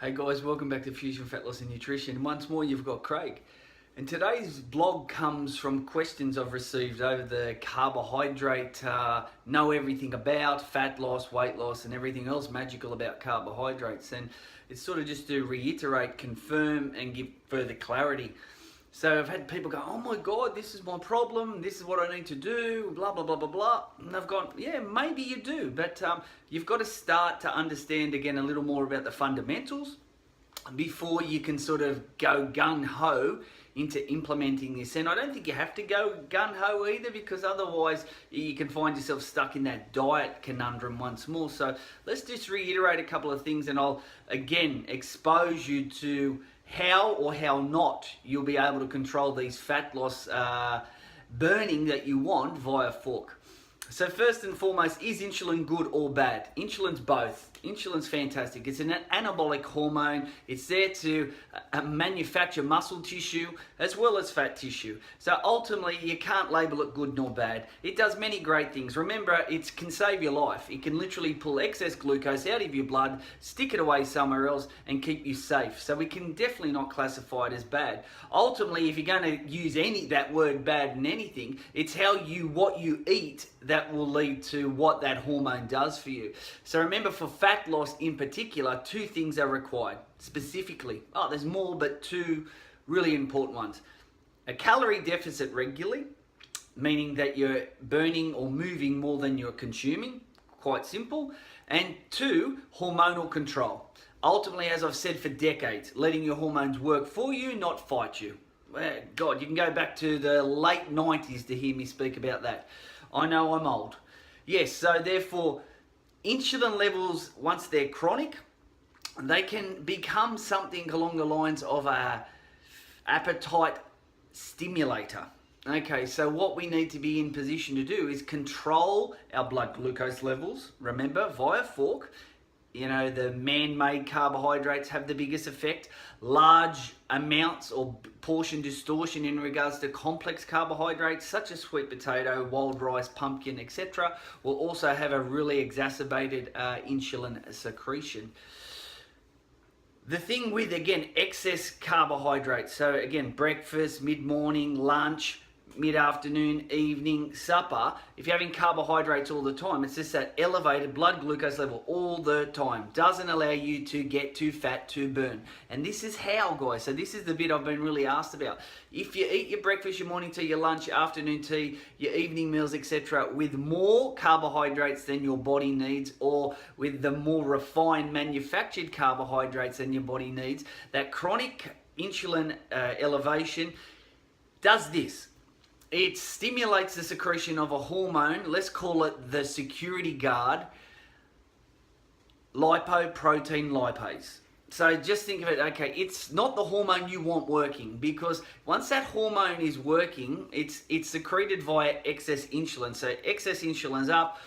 Hey guys, welcome back to Fusion Fat Loss and Nutrition. Once more, you've got Craig. And today's blog comes from questions I've received over the carbohydrate, know everything about fat loss, weight loss, and everything else magical about carbohydrates. And it's sort of just to reiterate, confirm, and give further clarity. So I've had people go, oh my God, this is my problem, this is what I need to do, blah, blah, blah, blah, blah. And I've gone, yeah, maybe you do, but you've got to start to understand again a little more about the fundamentals before you can sort of go gung-ho into implementing this. And I don't think you have to go gung-ho either, because otherwise you can find yourself stuck in that diet conundrum once more. So let's just reiterate a couple of things, and I'll again expose you to how or how not you'll be able to control these fat loss burning that you want via fork. So first and foremost, is insulin good or bad? Insulin's both. Insulin's fantastic. It's an anabolic hormone. It's there to manufacture muscle tissue as well as fat tissue. So ultimately, you can't label it good nor bad. It does many great things. Remember, it can save your life. It can literally pull excess glucose out of your blood, stick it away somewhere else, and keep you safe. So we can definitely not classify it as bad. Ultimately, if you're going to use that word bad in anything, it's what you eat that will lead to what that hormone does for you. So remember, for fat loss in particular, two things are required specifically. Oh, there's more, but two really important ones. A calorie deficit regularly, meaning that you're burning or moving more than you're consuming, quite simple. And two, hormonal control. Ultimately, as I've said for decades, letting your hormones work for you, not fight you. God, you can go back to the late 90s to hear me speak about that. I know I'm old. Yes, so therefore, insulin levels, once they're chronic, they can become something along the lines of a appetite stimulator. Okay, so what we need to be in position to do is control our blood glucose levels, remember, via fork. You know, the man-made carbohydrates have the biggest effect. Large amounts or portion distortion in regards to complex carbohydrates such as sweet potato, wild rice, pumpkin, etc. will also have a really exacerbated insulin secretion. The thing with, again, excess carbohydrates, so again, breakfast, mid-morning, lunch, mid-afternoon, evening, supper, if you're having carbohydrates all the time, it's just that elevated blood glucose level all the time. Doesn't allow you to get too fat to burn. And this is how, guys. So this is the bit I've been really asked about. If you eat your breakfast, your morning tea, your lunch, your afternoon tea, your evening meals, etc., with more carbohydrates than your body needs, or with the more refined manufactured carbohydrates than your body needs, that chronic insulin elevation does this. It stimulates the secretion of a hormone, let's call it the security guard, lipoprotein lipase. So just think of it, okay, it's not the hormone you want working, because once that hormone is working, it's secreted via excess insulin. So excess insulin's up,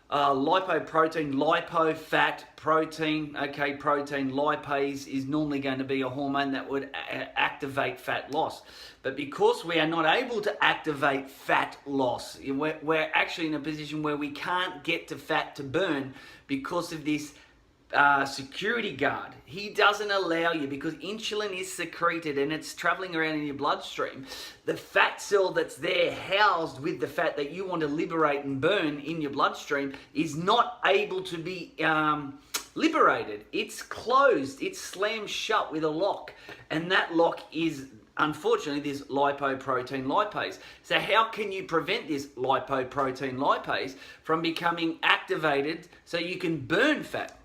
lipoprotein, lipo, fat, protein, okay, protein, lipase is normally going to be a hormone that would activate fat loss. But because we are not able to activate fat loss, we're actually in a position where we can't get to fat to burn because of this security guard. He doesn't allow you, because insulin is secreted and it's traveling around in your bloodstream. The fat cell that's there housed with the fat that you want to liberate and burn in your bloodstream is not able to be liberated. It's closed, it's slammed shut with a lock, and that lock is unfortunately this lipoprotein lipase. So how can you prevent this lipoprotein lipase from becoming activated so you can burn fat?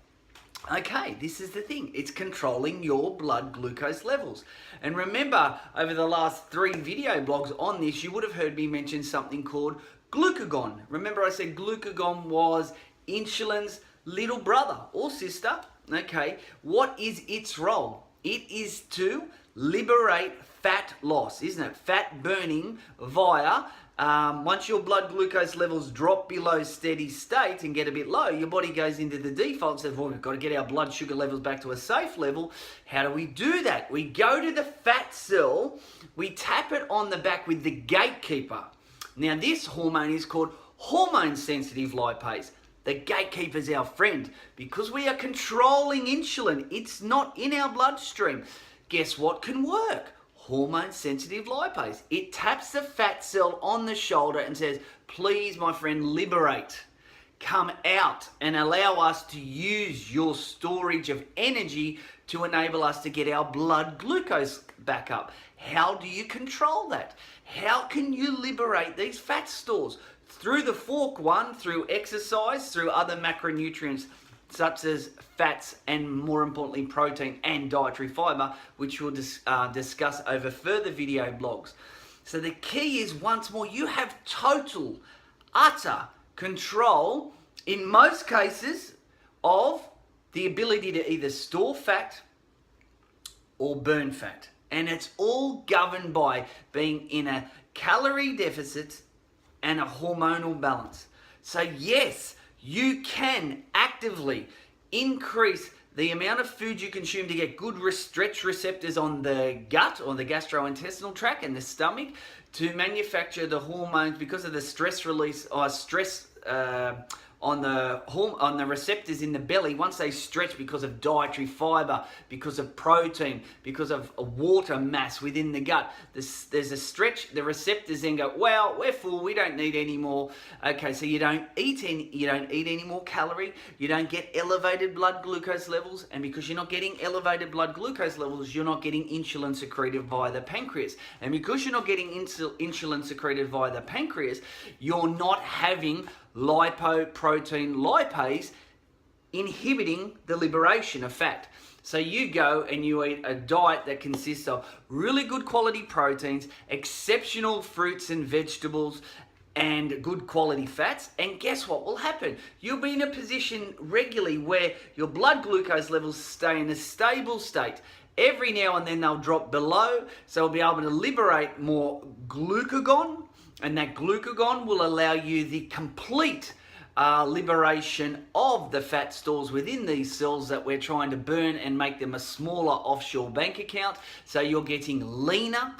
Okay, this is the thing. It's controlling your blood glucose levels. And remember, over the last 3 video blogs on this, you would have heard me mention something called glucagon. Remember I said glucagon was insulin's little brother or sister. Okay, what is its role? It is to liberate fat loss, isn't it? Fat burning via once your blood glucose levels drop below steady state and get a bit low, your body goes into the default and says, well, we've got to get our blood sugar levels back to a safe level. How do we do that? We go to the fat cell, we tap it on the back with the gatekeeper. Now, this hormone is called hormone sensitive lipase. The gatekeeper's our friend because we are controlling insulin. It's not in our bloodstream. Guess what can work? Hormone-sensitive lipase. It taps the fat cell on the shoulder and says, please, my friend, liberate. Come out and allow us to use your storage of energy to enable us to get our blood glucose back up. How do you control that? How can you liberate these fat stores? Through the fork one, through exercise, through other macronutrients such as fats and, more importantly, protein and dietary fiber, which we'll discuss over further video blogs. So the key is, once more, you have total, utter control, in most cases, of the ability to either store fat or burn fat. And it's all governed by being in a calorie deficit and a hormonal balance. So yes, you can actively increase the amount of food you consume to get good stretch receptors on the gut or the gastrointestinal tract and the stomach to manufacture the hormones because of the stress release or stress on the receptors in the belly. Once they stretch because of dietary fiber, because of protein, because of a water mass within the gut, there's a stretch. The receptors then go, well, we're full, we don't need any more. Okay, so you don't eat any more calorie, you don't get elevated blood glucose levels, and because you're not getting elevated blood glucose levels, you're not getting insulin secreted via the pancreas. And because you're not getting insulin secreted via the pancreas, you're not having lipoprotein lipase inhibiting the liberation of fat. So you go and you eat a diet that consists of really good quality proteins, exceptional fruits and vegetables, and good quality fats, and guess what will happen? You'll be in a position regularly where your blood glucose levels stay in a stable state. Every now and then they'll drop below, so we'll be able to liberate more glucagon, and that glucagon will allow you the complete liberation of the fat stores within these cells that we're trying to burn and make them a smaller offshore bank account. So you're getting leaner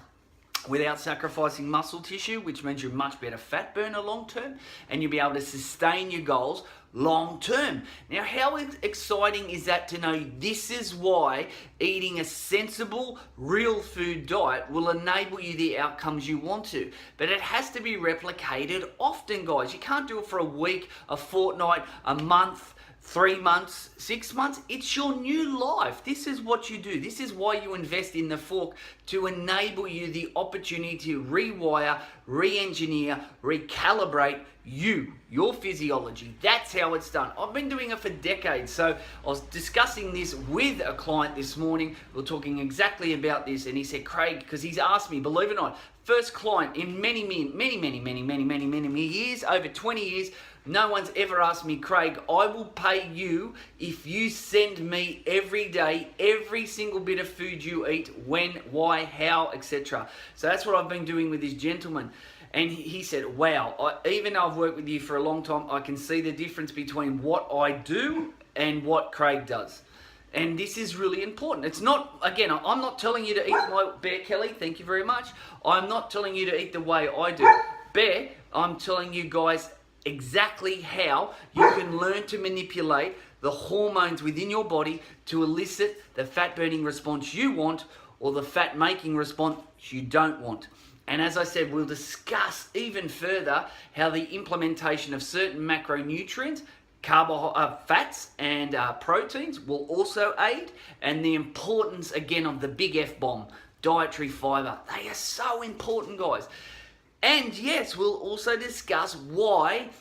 without sacrificing muscle tissue, which means you're much better fat burner long term, and you'll be able to sustain your goals long term. Now, how exciting is that to know this is why eating a sensible, real food diet will enable you the outcomes you want to. But it has to be replicated often, guys. You can't do it for a week, a fortnight, a month, 3 months, 6 months. It's your new life. This is what you do. This is why you invest in the fork, to enable you the opportunity to rewire, re-engineer, recalibrate your physiology. That's how it's done. I've been doing it for decades. So I was discussing this with a client this morning. We were talking exactly about this, and he said, Craig, because he's asked me, believe it or not, first client in many years, over 20 years, no one's ever asked me, Craig, I will pay you if you send me every day, every single bit of food you eat, when, why, how, etc. So that's what I've been doing with this gentleman. And he said, wow, even though I've worked with you for a long time, I can see the difference between what I do and what Craig does. And this is really important. It's not, again, I'm not telling you to eat my Bear Kelly, thank you very much. I'm not telling you to eat the way I do. Bear, I'm telling you guys exactly how you can learn to manipulate the hormones within your body to elicit the fat burning response you want or the fat making response you don't want. And as I said, we'll discuss even further how the implementation of certain macronutrients, fats and proteins will also aid, and the importance again of the big F-bomb, dietary fiber. They are so important, guys. And yes, we'll also discuss why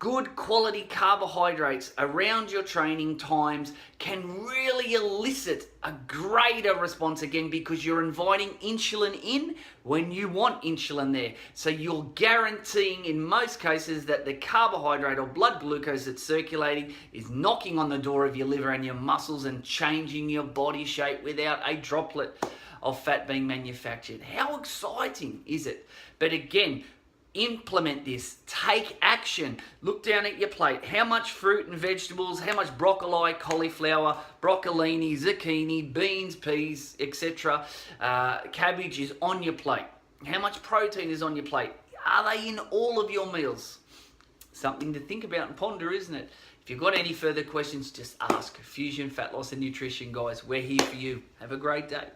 good quality carbohydrates around your training times can really elicit a greater response again, because you're inviting insulin in when you want insulin there. So you're guaranteeing in most cases that the carbohydrate or blood glucose that's circulating is knocking on the door of your liver and your muscles and changing your body shape without a droplet of fat being manufactured. How exciting is it? But again, implement this, take action, look down at your plate. How much fruit and vegetables, how much broccoli, cauliflower, broccolini, zucchini, beans, peas, etc., cabbage is on your plate? How much protein is on your plate? Are they in all of your meals? Something to think about and ponder, isn't it? If you've got any further questions, just ask. Fusion Fat Loss and Nutrition, guys. We're here for you. Have a great day.